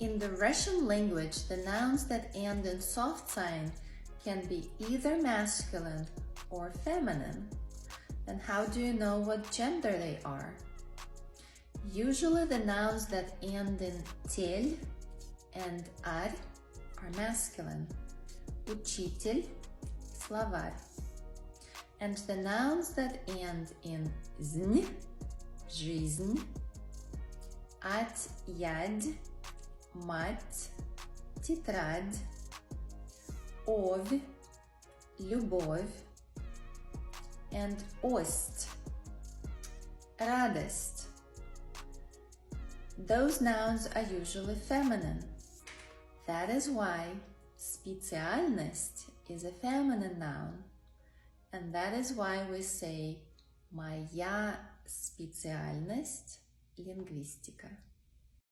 In the Russian language, the nouns that end in soft sign can be either masculine or feminine. Then how do you know what gender they are? Usually the nouns that end in tel and ar are masculine. Учитель, словарь. And the nouns that end in zn, жизнь, отъядь, мать, тетрадь, овь, любовь, and ost, радость. Those nouns are usually feminine. That is why специальность is a feminine noun. And that is why we say «Моя специальность – лингвистика».